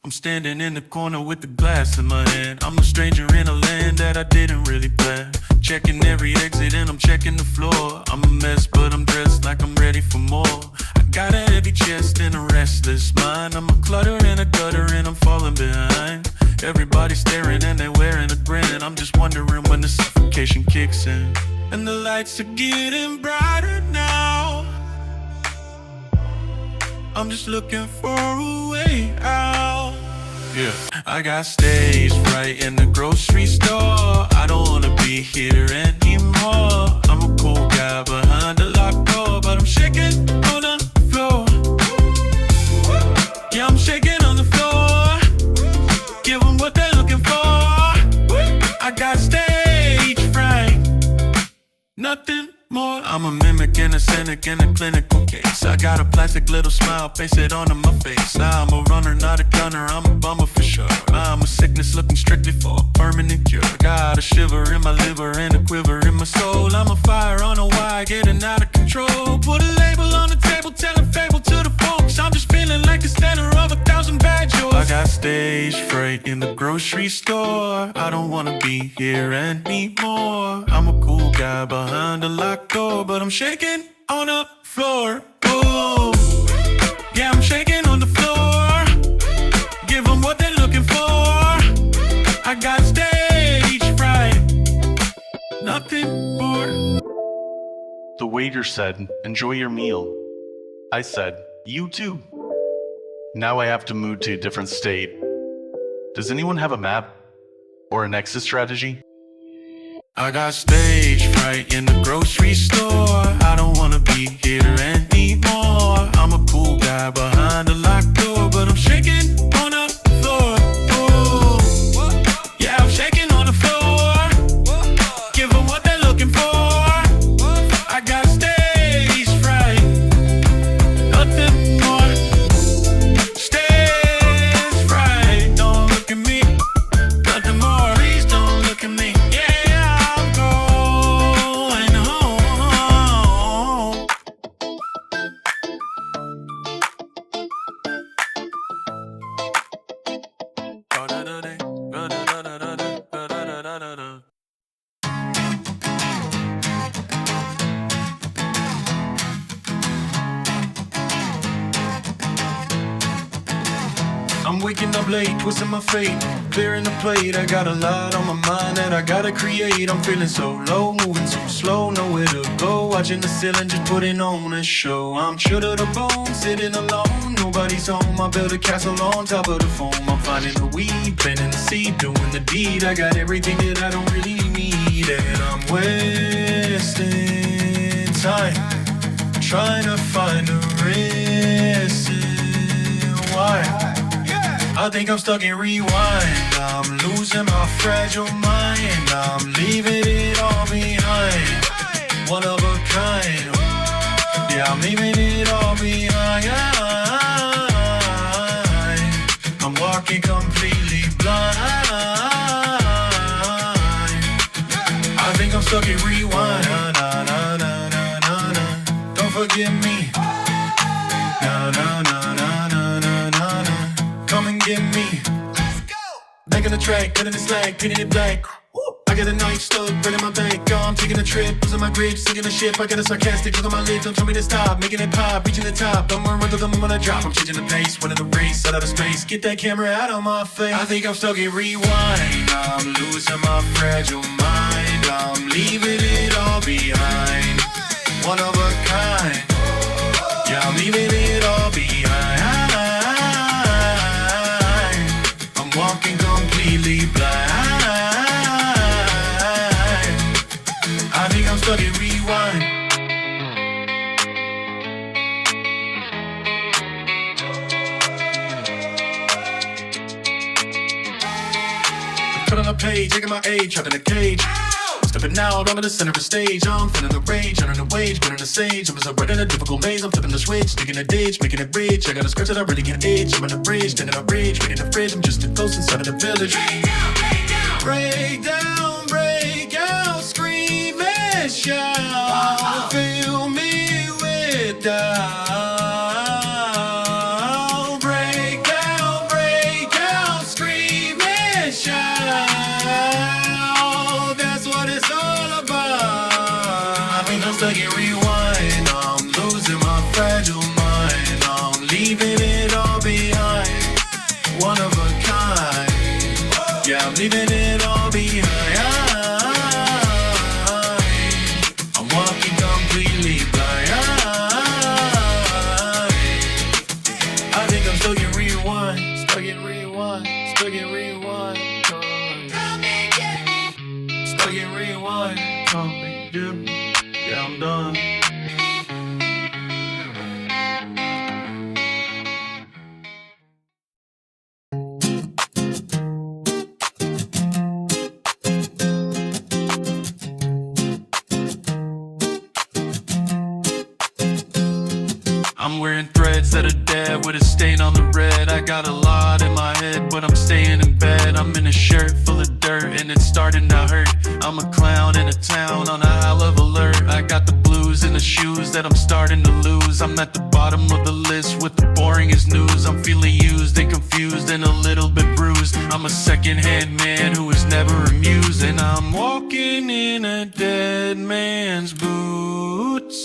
I'm standing in the corner with the glass in my hand. I'm a stranger in a land that I didn't really plan. Checking every exit and I'm checking the floor. I'm a mess but I'm dressed like I'm ready for more. I got a heavy chest and a restless mind. I'm a clutter and a gutter and I'm falling behind. Everybody's staring and they're wearing a grin, and I'm just wondering when the suffocation kicks in. And the lights are getting brighter now. I'm just looking for a way out. Yeah, I got stage fright in the grocery store. I don't wanna be here anymore. I'm a cool guy behind a locked door, but I'm shaking on the floor. Yeah, I'm shaking on the floor. Give them what they're looking for. I got stage fright, nothing more. I'm a mimic and a cynic in a clinical case. I got a plastic little smile, paste it onto my face. I'm a runner, not a gunner, I'm a bummer for sure. I'm a sickness looking strictly for a permanent cure. Got a shiver in my liver and a quiver in my soul. I'm a fire on a wire, getting out of control. Put a label on the table, tell a fable to the folks. I'm just feeling like the center of 1,000 bad jokes. I got stage fright in the grocery store. I don't wanna be here anymore. I'm a cool guy behind a locked door, but I'm shaking on the floor. Ooh. Yeah, I'm shaking on the floor. Give them what they're looking for. I got stage fright, nothing more. The waiter said, "Enjoy your meal." I said, "You too." Now I have to move to a different state. Does anyone have a map or an exit strategy? I got stage fright in the grocery store. I don't wanna be here anymore. I'm a cool guy behind a locked door, but I'm shaking on the floor. Ooh. Yeah, I'm shaking on the floor. Give them what they're looking for. I got stage fright, nothing more. Stage fright, don't look at me. Nothing more, please don't look at me. I'm waking up late, twisting my fate, clearing the plate. I got a lot on my mind that I gotta create. I'm feeling so low, moving so slow, nowhere to go. Watching the ceiling, just putting on a show. I'm chilled to the bone, sitting alone, nobody's home. I built a castle on top of the foam. I'm finding the weed, planting the seed, doing the deed. I got everything that I don't really need, and I'm wasting time trying to find a reason why I think I'm stuck in rewind. I'm losing my fragile mind. I'm leaving it all behind. One of a kind. Yeah, I'm leaving it all behind. I'm walking completely blind. I think I'm stuck in rewind. Na, na, na, na, na, na. Don't forget me. Na, na, na, na, na, na, na, na. Come and get me. Let's go. Back on the track, cutting the slack, painting it black. Woo. I got a knife stuck right in my back. I'm taking a trip, losing my grip, sinking a ship. I got a sarcastic look on my lips, don't tell me to stop. Making it pop, reaching the top. I'm gonna run to the moment I drop. I'm changing the pace, winning the race, out of space. Get that camera out of my face. I think I'm stuck in rewind. I'm losing my fragile mind. I'm leaving it all behind. One of a kind. Yeah, I'm leaving it all behind. Walking completely blind. I think I'm stuck in rewind. Put on a page, taking my age, trapped in a cage. Stepping out onto the center of the stage. I'm feeling the rage, earning the wage, burning the sage. I'm just in a difficult maze. I'm flipping the switch, digging a ditch, making it rich. I got a scratch that I really can itch. I'm on the bridge, standing on rage, waiting the fridge. I'm just too close inside of the village. Break down, break out, scream and shout. Fill me with doubt. child. That's what it's all about. I think I'm stuck in rewind. I'm losing my fragile mind. I'm leaving it all behind. One of a kind. Yeah, I'm leaving it all behind. I'm walking completely blind. I think I'm stuck in rewind. Stuck in rewind. Stuck in rewind. Stuck in rewind. Come and do. Yeah, I'm done. I'm wearing threads that are dead with a stain on the red. I got a lot in my head, but I'm staying in bed. I'm in a shirt full of dirt and it's starting to hurt. I'm a clown in a town on a high level alert. I got the blues in the shoes that I'm starting to lose. I'm at the bottom of the list with the boringest news. I'm feeling used and confused and a little bit bruised. I'm a second-hand man who is never amused, and I'm walking in a dead man's boots,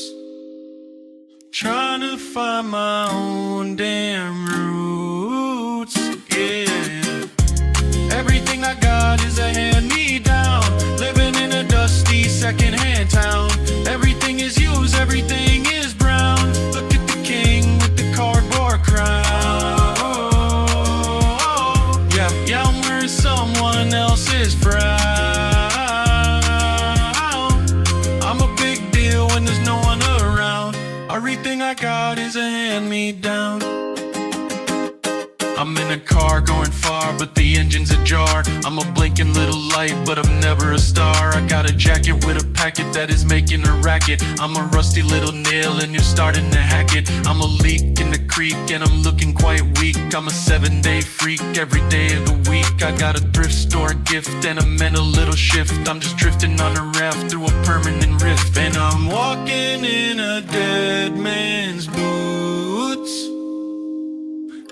trying to find my own damn roots, yeah. Everything I got is a hand-me-down, living in a dusty second-hand town. Everything is used, everything is brown. Look at the king with the cardboard crown. Yeah, I'm wearing someone else's frown. I'm a big deal when there's no one around. Everything I got is a hand-me-down. I'm in a car going far, but the engine's ajar. I'm a blinking little light, but I'm never a star. I got a jacket with a packet that is making a racket. I'm a rusty little nail and you're starting to hack it. I'm a leak in the creek and I'm looking quite weak. I'm a 7-day freak every day of the week. I got a thrift store gift and a mental little shift. I'm just drifting on a raft through a permanent rift, and I'm walking in a dead man's boots,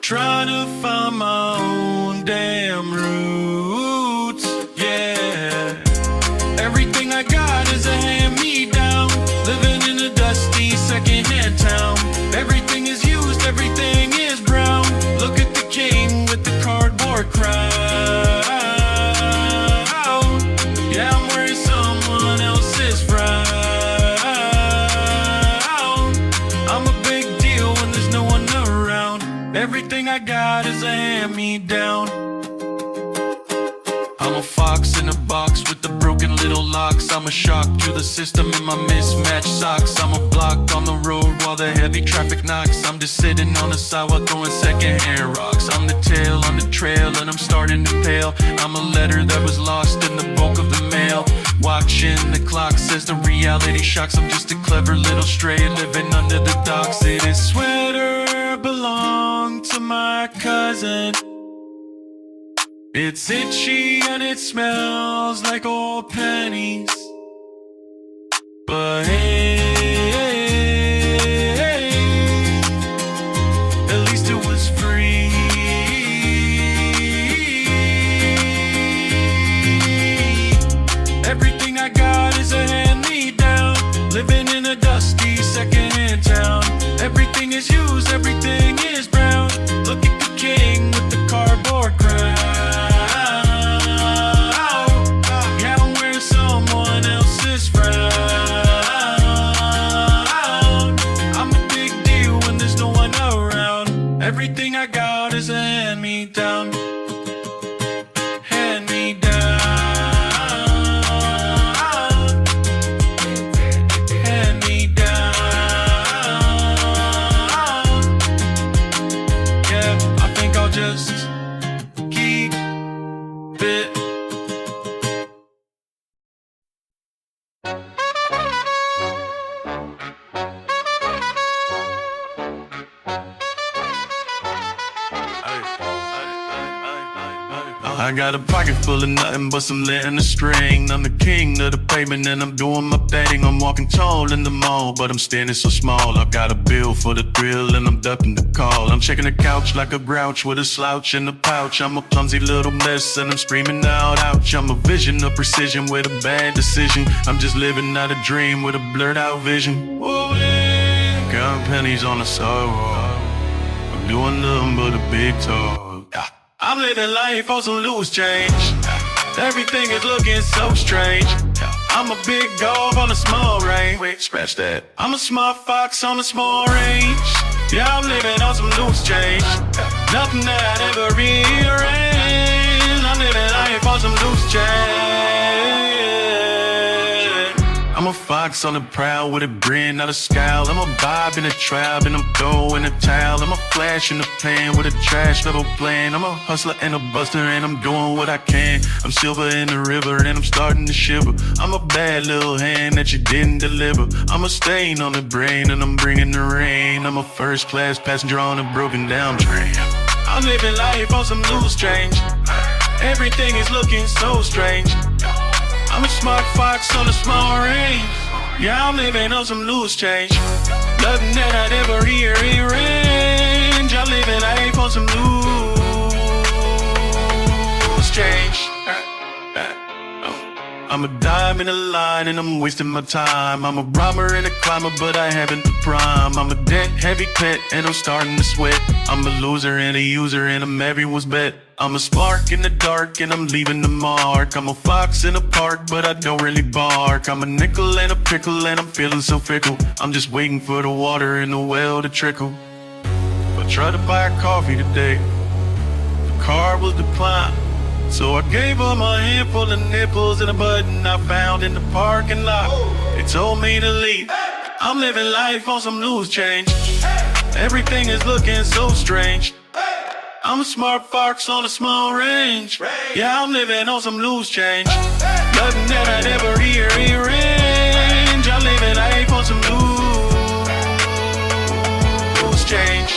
trying to find my own damn roots, yeah. Everything I got is a hand-me-down, living in a dusty second-hand town. Everything is used, everything is brown. Look at the king with the cardboard crown. Yeah, I'm wearing someone else's frown. I'm a big deal when there's no one around. Everything I got is a hand-me-down. I'm a fox in a box with the broken little locks. I'm a shock to the system in my mismatched socks. I'm a block on the road while the heavy traffic knocks. I'm just sitting on the sidewalk throwing secondhand rocks. I'm the tail on the trail and I'm starting to pale. I'm a letter that was lost in the bulk of the mail. Watching the clock says the reality shocks. I'm just a clever little stray living under the docks. This sweater belonged to my cousin. It's itchy and it smells like old pennies, but hey, at least it was free. Everything I got is a hand-me-down, living in a dusty second-hand town. Everything is used, everything is brown. Look at the king with the cardboard crown. Everything I got is a hand-me-down. Hand-me-down. Hand-me-down. got a pocket full of nothing but some lead and a string. I'm the king of the pavement and I'm doing my thing. I'm walking tall in the mall, but I'm standing so small. I got a bill for the thrill and I'm ducking the call. I'm checking the couch like a grouch with a slouch in the pouch. I'm a clumsy little mess and I'm screaming out, ouch. I'm a vision of precision with a bad decision. I'm just living out a dream with a blurred out vision. Whoa, yeah. Counting pennies on the sidewalk. I'm doing nothing but a big talk. Yeah. I'm living life on some loose change. Everything is looking so strange. I'm a big dog on a small range. Wait, scratch that. I'm a smart fox on a small range. Yeah, I'm living on some loose change. Nothing that I'd ever rearrange. I'm living life on some loose change. I'm a fox on the prowl with a grin, not a scowl. I'm a vibe in a trap and I'm throwing a towel. I'm a flash in the pan with a trash level plan. I'm a hustler and a buster and I'm doing what I can. I'm silver in the river and I'm starting to shiver. I'm a bad little hand that you didn't deliver. I'm a stain on the brain and I'm bringing the rain. I'm a first class passenger on a broken down train. I'm living life on some loose change. Everything is looking so strange. I'm a smart fox on a small range. Yeah, I'm living on some loose change. Nothing that I'd ever rearrange. I'm living life on some loose change. I'm a dime in a line and I'm wasting my time. I'm a robber and a climber, but I haven't the prime. I'm a debt heavy pet and I'm starting to sweat. I'm a loser and a user and I'm everyone's bet. I'm a spark in the dark and I'm leaving the mark. I'm a fox in a park, but I don't really bark. I'm a nickel and a pickle and I'm feeling so fickle. I'm just waiting for the water in the well to trickle. I tried to buy a coffee today. The car was declined. So I gave them a handful of nipples and a button I found in the parking lot. They told me to leave. I'm living life on some loose change. Everything is looking so strange. I'm a smart fox on a small range. Yeah, I'm living on some loose change. Nothing that I'd ever rearrange. I'm living life on some loose change.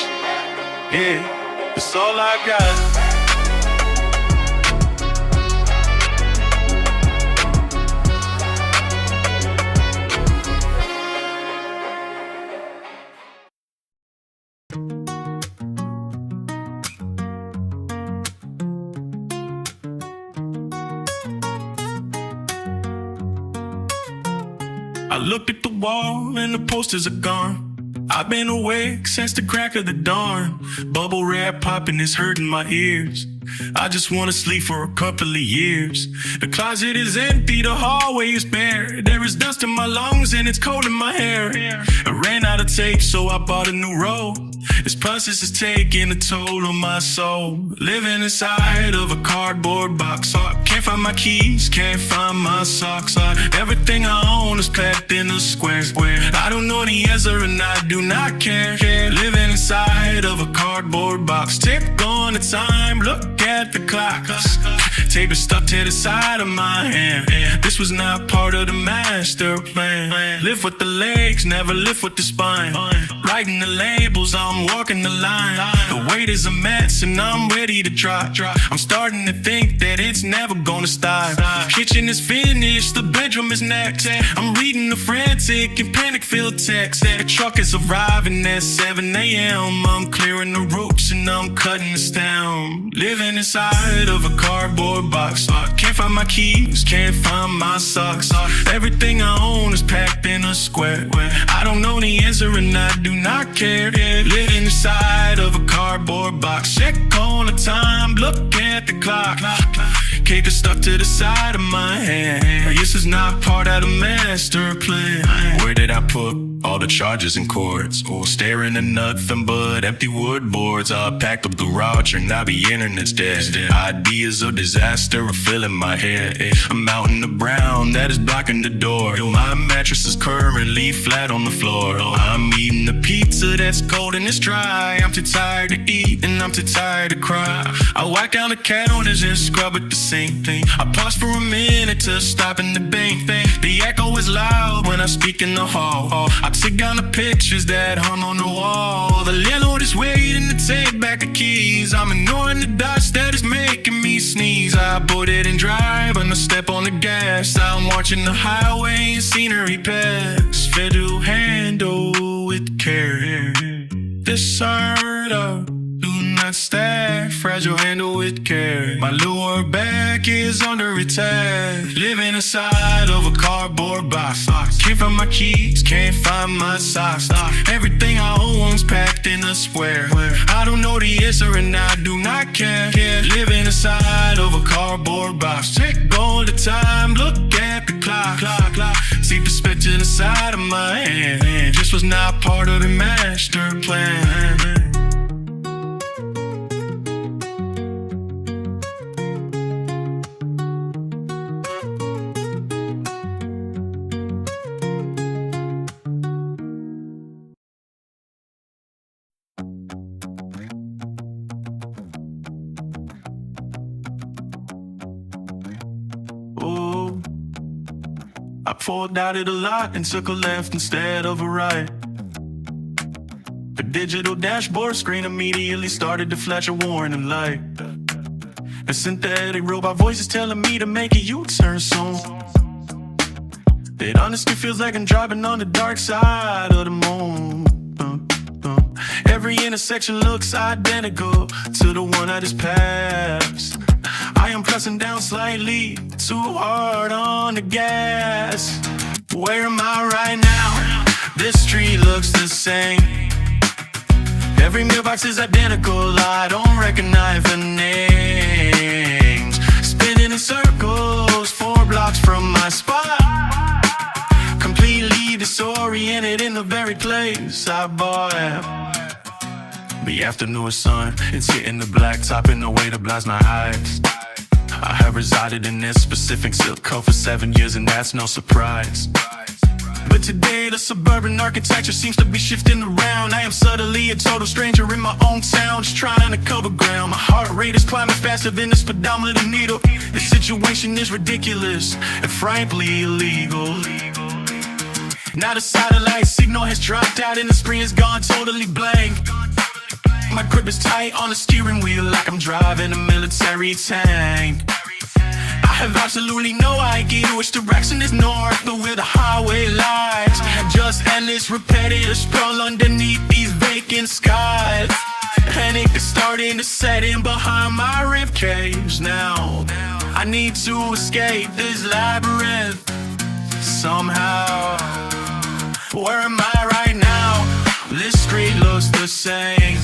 Yeah, that's all I got. I looked at the wall and the posters are gone. I've been awake since the crack of the dawn. Bubble wrap popping is hurting my ears. I just wanna sleep for a couple of years. The closet is empty, the hallway is bare. There is dust in my lungs and it's cold in my hair. I ran out of tape, so I bought a new roll. This process is taking a toll on my soul. Living inside of a cardboard box. Can't find my keys, can't find my socks. Everything I own is packed in a square. I don't know the answer and I do not care. Living inside of a cardboard box. Tick on the time, look at the clock. Tape is stuck to the side of my hand. This was not part of the master plan. Live with the legs, never live with the spine. Writing the labels, I'm walking the line. The weight is a mess and I'm ready to drop. I'm starting to think that it's never gonna stop. Kitchen is finished, the bedroom is next. I'm reading the frantic and panic-filled text. The truck is arriving at 7 a.m. I'm clearing the ropes and I'm cutting the stem. Living inside of a cardboard box. Can't find my keys, can't find my socks. Everything I own is packed in a square. I don't know the answer and I do not care. Living inside of a cardboard box. Check on the time, look at the clock. Cake is stuck to the side of my hand. This is not part of the master plan. Where did I put all the charges and cords? Or staring at nothing but empty wood boards. I packed up the router and now the internet's dead. Ideas of disaster are filling my head. I'm out in the brown that is blocking the door. My mattress is currently flat on the floor. I'm eating the pizza that's cold and it's dry. I'm too tired to eat and I'm too tired to cry. I wipe down the counters and scrub at the same thing. I pause for a minute to stop in the bank. The echo is loud when I speak in the hall. I Toxic on the pictures that hung on the wall. The landlord is waiting to take back the keys. I'm ignoring the dust that is making me sneeze. I put it in drive and I step on the gas. I'm watching the highway and scenery pass. Fair to handle with care. This unheard of. Do not stack, fragile handle with care. My lower back is under attack. Living inside of a cardboard box. Can't find my keys, can't find my socks. Everything I own's packed in a square. I don't know the answer and I do not care. Living inside of a cardboard box. Check all the time, look at the clock. See perspective inside of my hand. Just was not part of the master plan. I pulled out at a lot and took a left instead of a right. The digital dashboard screen immediately started to flash a warning light. A synthetic robot voice is telling me to make a U-turn soon. It honestly feels like I'm driving on the dark side of the moon. Every intersection looks identical to the one I just passed. I am pressing down slightly too hard on the gas. Where am I right now? This street looks the same. Every mailbox is identical. I don't recognize the names. Spinning in circles 4 blocks from my spot. Completely disoriented in the very place I bought. The afternoon sun, it's hitting the blacktop in a way that blinds my eyes. I have resided in this specific zip code for 7 years and that's no surprise. But today the suburban architecture seems to be shifting around. I am subtly a total stranger in my own town, just trying to cover ground. My heart rate is climbing faster than the speedometer needle. The situation is ridiculous and frankly illegal. Now the satellite signal has dropped out and the screen has gone totally blank. My grip is tight on the steering wheel like I'm driving a military tank. I have absolutely no idea which direction is north or where the highway lies. Just endless repetitive sprawl underneath these vacant skies. Panic is starting to set in behind my ribcage now. I need to escape this labyrinth somehow. Where am I right now? This street looks the same.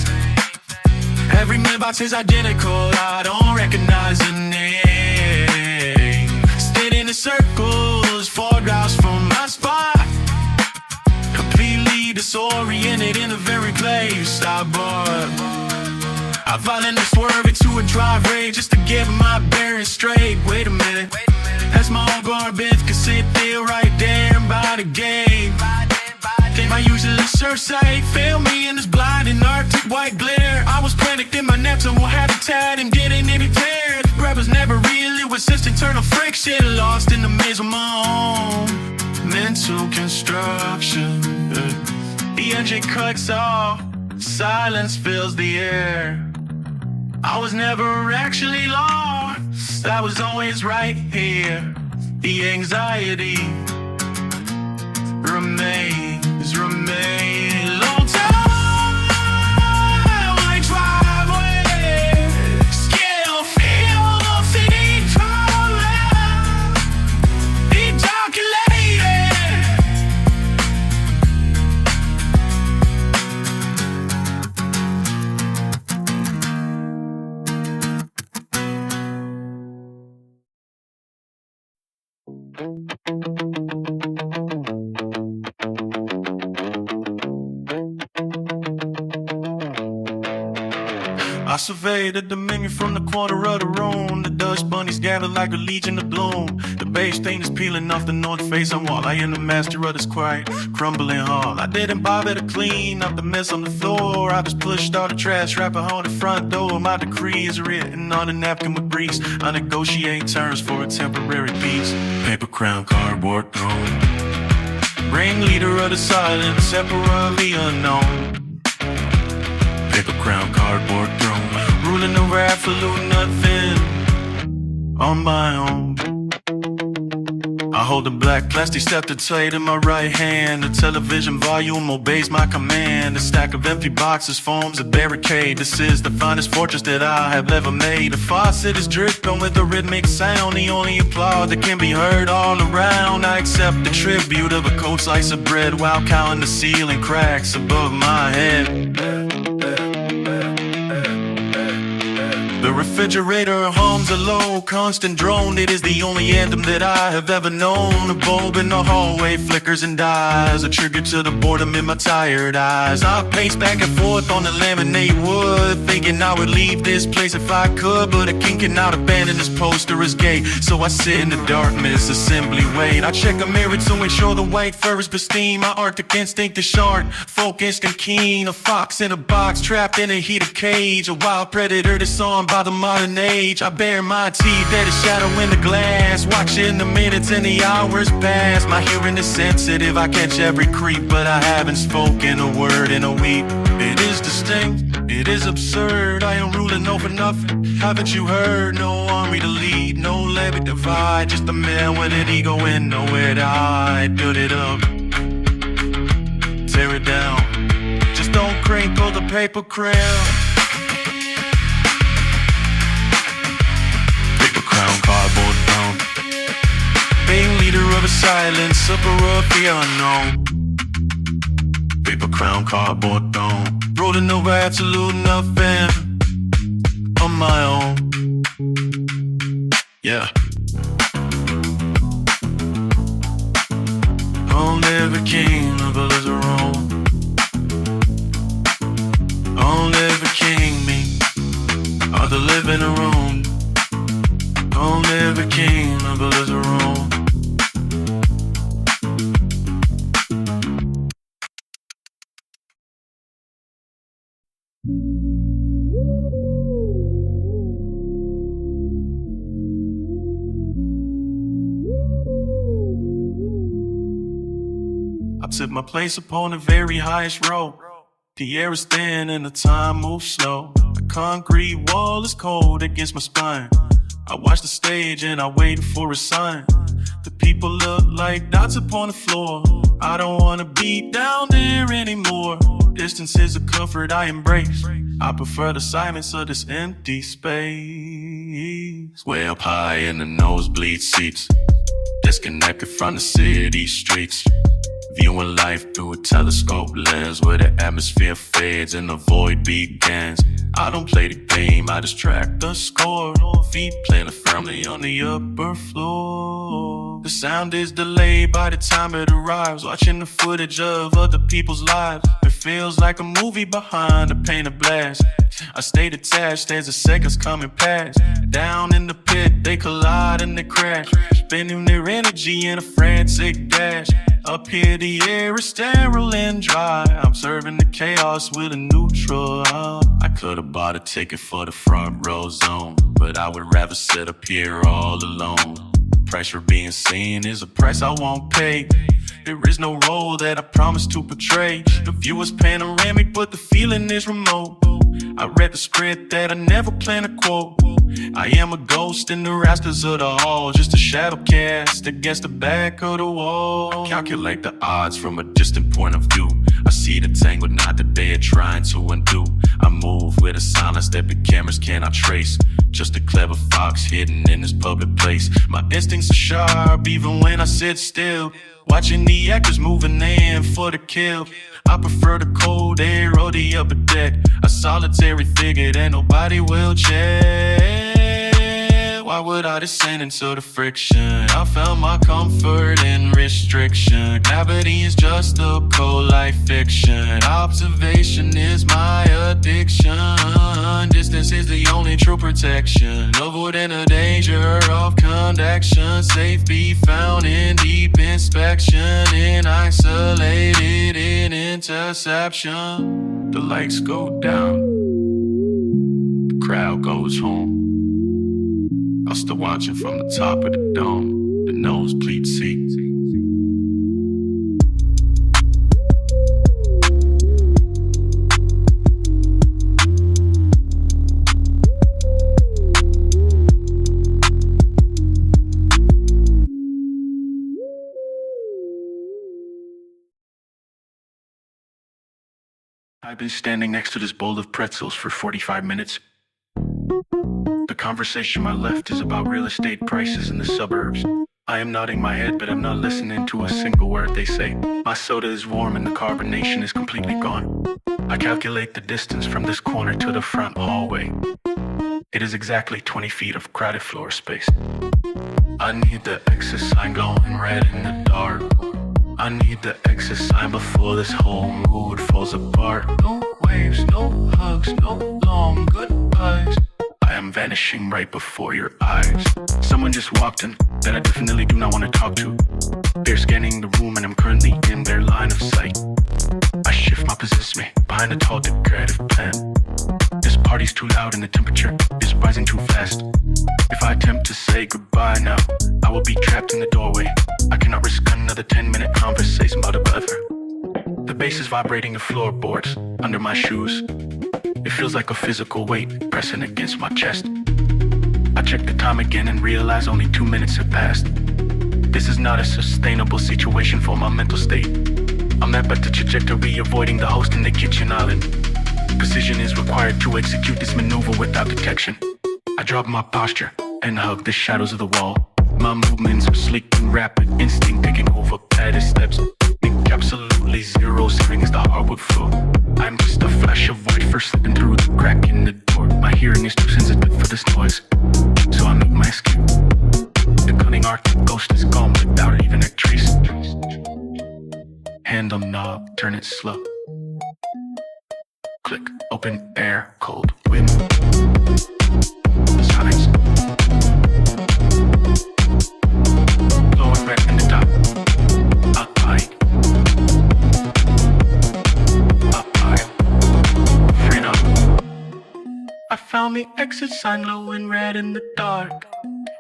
Every mailbox is identical, I don't recognize the name. Spinning in circles 4 blocks from my spot. Completely disoriented in the very place I bought. I violently swerve into a driveway just to get my bearings straight. Wait a minute, that's my own garbage, can sit there right there by the gate. My usual search sight failed me in this blinding Arctic white glare. I was panicked in my natural habitat and didn't even care. The breath was never real, it was just internal friction. Lost in the maze of my own mental construction. The engine cuts off, silence fills the air. I was never actually lost, I was always right here. The anxiety remains. Long time I drive away. Still feel the city calling. I survey the dominion from the corner of the room. The dust bunnies gather like a legion of gloom. The beige stain is peeling off the north facing wall. I am the master of this quiet, crumbling hall. I didn't bother to clean up the mess on the floor. I just pushed all the trash right behind the front door. My decree is written on a napkin with grease. I negotiate terms for a temporary peace. Paper crown, cardboard throne. Ringleader of the silence, emperor of the unknown. Paper crown, cardboard throne, ruling over absolute nothing on my own. I hold a black plastic scepter tight in my right hand. The television volume obeys my command. A stack of empty boxes forms a barricade. This is the finest fortress that I have ever made. The faucet is dripping with a rhythmic sound. The only applause that can be heard all around. I accept the tribute of a cold slice of bread while counting the ceiling cracks above my head. The refrigerator hums a low, constant drone. It is the only anthem that I have ever known. A bulb in the hallway flickers and dies, a tribute to the boredom in my tired eyes. I pace back and forth on the laminate wood, thinking I would leave this place if I could, but a king cannot abandon this poster as gay. So I sit in the darkness, assembly wait. I check a mirror to ensure the white fur is pristine. My arctic instinct is sharp, focused and keen. A fox in a box, trapped in a heated cage. A wild predator disarmed by the modern age. I bare my teeth at a shadow in the glass, watching the minutes and the hours pass. My hearing is sensitive, I catch every creep, but I haven't spoken a word in a week. It is distinct, it is absurd, I am ruling over nothing. Haven't you heard? No army to lead, no levy divide, just a man with an ego and nowhere to hide. Build it up, tear it down, just don't crinkle the paper crayon. Crown, cardboard throne, being leader of a silence, emperor of the unknown. Paper crown, cardboard throne, rolling over absolute nothing on my own. Yeah. Only the king of Belzeron. Only the king, me, are the living room. Only the king of Belzeron. I took my place upon the very highest row. The air is thin and the time moves slow. The concrete wall is cold against my spine. I watch the stage and I wait for a sign. The people look like dots upon the floor. I don't wanna be down there anymore. Distance is a comfort I embrace. I prefer the silence of this empty space. Way up high in the nosebleed seats, disconnected from the city streets. Viewing life through a telescope lens, where the atmosphere fades and the void begins. I don't play the game, I just track the score. Feet planted firmly on the upper floor. The sound is delayed by the time it arrives. Watching the footage of other people's lives, it feels like a movie behind a painted glass. I stay detached as the seconds coming past. Down in the pit, they collide and they crash, spending their energy in a frantic dash. Up here the air is sterile and dry. I'm serving the chaos with a neutral. I could've bought a ticket for the front row zone, but I would rather sit up here all alone. Price for being seen is a price I won't pay. There is no role that I promise to portray. The view is panoramic, but the feeling is remote. I read the script that I never plan to quote. I am a ghost in the rafters of the hall, just a shadow cast against the back of the wall. Calculate the odds from a distant point of view. I see the tangled knot that they are trying to undo. I move with a silence that the cameras cannot trace. Just a clever fox hidden in this public place. My instincts are sharp even when I sit still, watching the actors moving in for the kill. I prefer the cold air or the upper deck, a solitary figure that nobody will check. Why would I descend into the friction? I found my comfort in restriction. Gravity is just a cold life fiction. Observation is my addiction. Distance is the only true protection. Avoiding the danger of connection. Safe be found in deep inspection. In isolated in interception. The lights go down, the crowd goes home. I'm still watching from the top of the dome, the nosebleed seat. I've been standing next to this bowl of pretzels for 45 minutes. The conversation on my left is about real estate prices in the suburbs. I am nodding my head, but I'm not listening to a single word they say. My soda is warm and the carbonation is completely gone. I calculate the distance from this corner to the front hallway. It is exactly 20 feet of crowded floor space. I need the exit sign glowing red in the dark. I need the exit sign before this whole mood falls apart. No waves, no hugs, no long goodbyes. I am vanishing right before your eyes. Someone just walked in that I definitely do not want to talk to. They're scanning the room and I'm currently in their line of sight. I shift my position behind a tall decorative plant. This party's too loud and the temperature is rising too fast. If I attempt to say goodbye now, I will be trapped in the doorway. I cannot risk another 10-minute conversation about the weather. The bass is vibrating the floorboards under my shoes. It feels like a physical weight pressing against my chest. I check the time again and realize only 2 minutes have passed. This is not a sustainable situation for my mental state. I'm at the trajectory avoiding the host in the kitchen island. Precision is required to execute this maneuver without detection. I drop my posture and hug the shadows of the wall. My movements are sleek and rapid, instinct taking over padded steps. Think absolutely zero searing as the hardwood floor. I'm just a flash of white first slipping through the crack in the door. My hearing is too sensitive for this noise, so I make my escape. The cunning Arctic ghost is gone without even a trace. Hand on knob, turn it slow. Click, open air, cold wind. Silence. Blowing red in the top. Up high. Up high. Freedom. I found the exit sign low and red in the dark.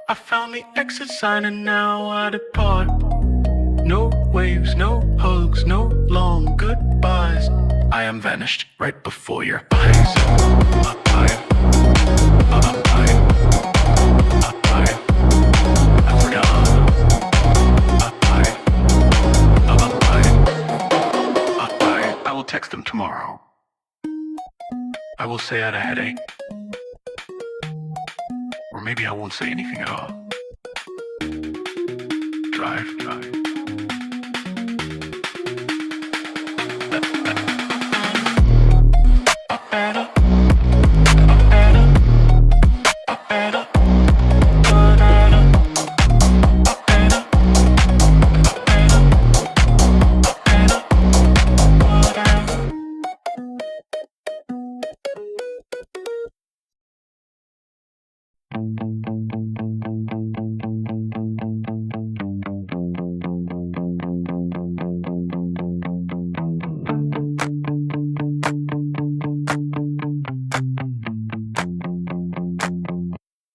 I found the exit sign and now I depart. No waves, no hugs, no long goodbyes. I am vanished right before your eyes. Up higher, up higher, up higher. Up down, up higher, up higher, up higher. I will text them tomorrow. I will say I had a headache. Or maybe I won't say anything at all. Drive.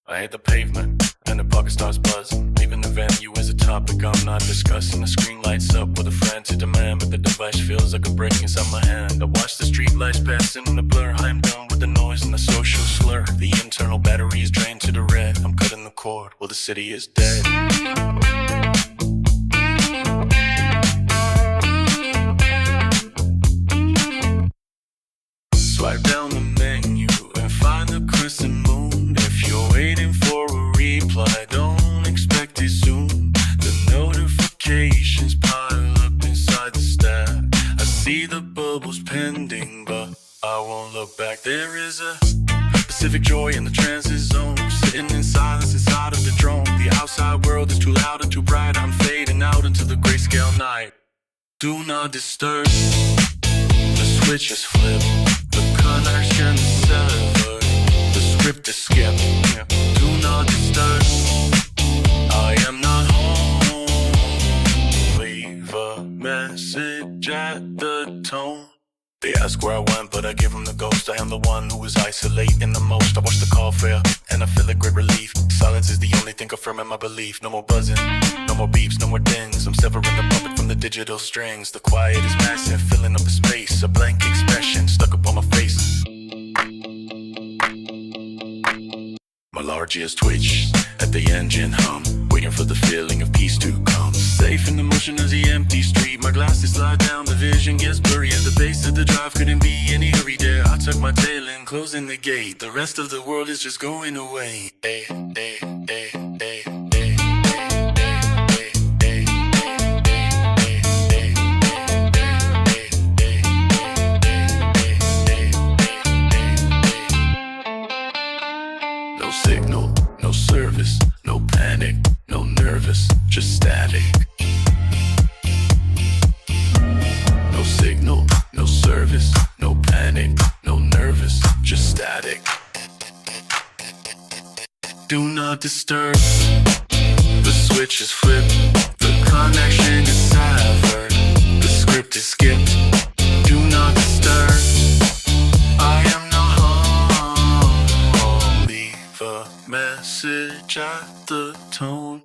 I hit the pavement, and the pocket starts buzzing. Leaving the venue is a topic I'm not discussing. The screen lights up with a frantic demand, but the device feels like a break inside my hand. I watch the street lights passing in the blur. I'm done with the noise and the social slur. The internal battery is drained to the red. I'm cutting the cord, well the city is dead. Swipe down the menu and find the crescent moon. If you're waiting for a reply, don't expect it soon. The notifications pile up inside the stack. I see the bubbles pending, but I won't look back. There is a specific joy in the transit zone, sitting in silence inside of the drone. The outside world is too loud and too bright. I'm fading out into the grayscale night. Do not disturb. The switch is flipped. The connection is severed. The script is skipped. Do not disturb. I am not home. Leave a message at the tone. They ask where I went, but I give them the ghost. I am the one who is isolating the most. I watch the call fail, and I feel a great relief. Silence is the only thing confirming my belief. No more buzzing, no more beeps, no more dings. I'm severing the puppet from the digital strings. The quiet is massive, filling up the space. A blank expression stuck upon my face. My large ears twitch at the engine hum. Wait waiting for the feeling of peace to come. Safe in the motion of the empty street, my glasses slide down, the vision gets blurry. At the base of the drive, couldn't be any hurry there. I tuck my tail in, closing the gate. The rest of the world is just going away. Ay, ay, ay, ay, ay. No signal, no service, no panic, no nervous, just static. No signal, no service, no panic, no nervous, just static. Do not disturb, the switch is flipped, the connection is severed, the script is skipped. Do not disturb, I am not home. Leave a message at the tone.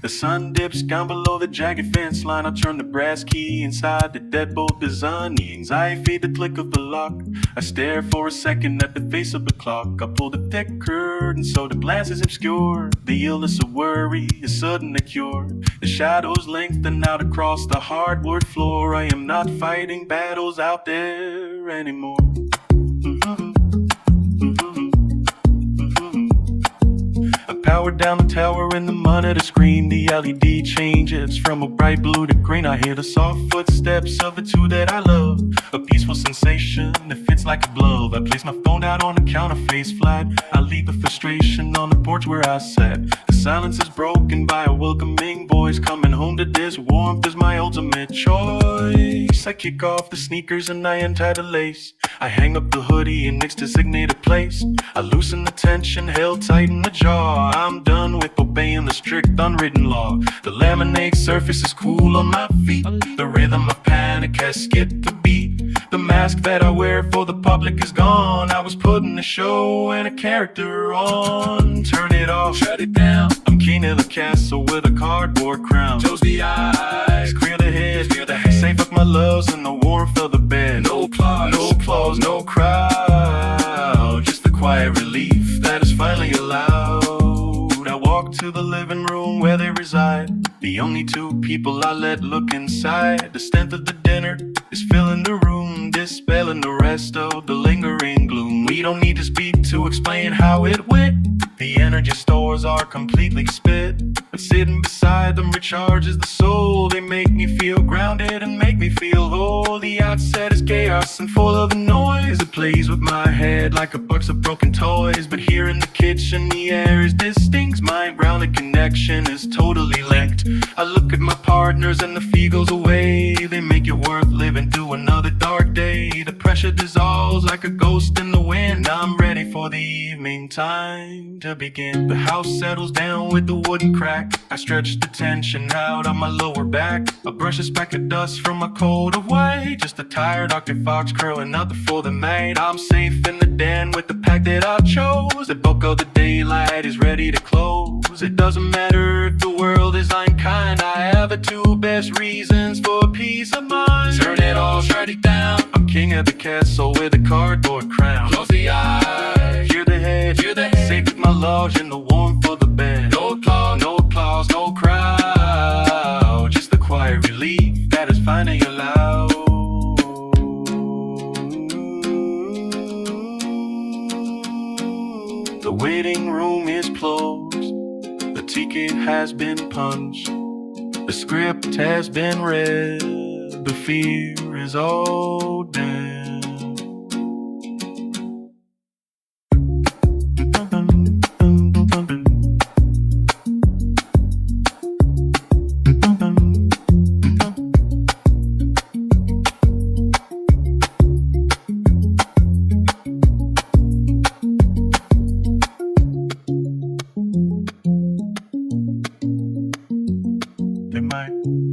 The sun dips down below the jagged fence line. I turn the brass key inside the deadbolt design. The anxiety fade the click of the lock. I stare for a second at the face of the clock. I pull the thick curtain so the glance is obscure. The illness of worry is suddenly cured. The shadows lengthen out across the hardwood floor. I am not fighting battles out there anymore. Power down the tower and the monitor screen. The LED changes from a bright blue to green. I hear the soft footsteps of the two that I love. A peaceful sensation that fits like a glove. I place my phone out on the counter, face flat. I leave the frustration on the porch where I sat. The silence is broken by a welcoming voice. Coming home to this warmth is my ultimate choice. I kick off the sneakers and I untie the lace. I hang up the hoodie in its designated place. I loosen the tension held tight in the jaw. I'm done with obeying the strict unwritten law. The laminate surface is cool on my feet. The rhythm of panic has skipped the beat. The mask that I wear for the public is gone. I was putting a show and a character on. Turn it off, shut it down. I'm king of the castle with a cardboard crown. Close the eyes, clear the head, safe up my loves in the warmth of the bed. No applause, no crowd. Just the quiet relief that is finally allowed. I walk to the living room where they reside. The only two people I let look inside. The stench of the dinner is filling the room, dispelling the rest of the lingering gloom. We don't need to speak to explain how it went. The energy stores are completely spit. But sitting beside them recharges the soul. They make me feel grounded and make me feel whole. The outset is chaos and full of the noise. It plays with my head like a box of broken toys. But here in the kitchen the air is distinct. My grounded connection is totally linked. I look at my partners and the fee goes away. They make it worth living through another dark day. The pressure dissolves like a ghost in the wind. I'm ready for the evening time to begin. The house settles down with the wooden crack. I stretch the tension out on my lower back. I brush a speck of dust from my coat of white. Just a tired Arctic fox curling up before the night. I'm safe in the den with the pack that I chose. The bulk of the daylight is ready to close. It doesn't matter if the world is unkind. I have the two best reasons for peace of mind. Turn it off, shut it down. I'm king of the castle with a cardboard crown. Close the eyes, hear the head, safe with my loves in the warmth of the bed. No applause, no crowd. Just the quiet relief that is finally allowed. The waiting room is closed. The ticket has been punched. The script has been read. The fear is all dead. Bye.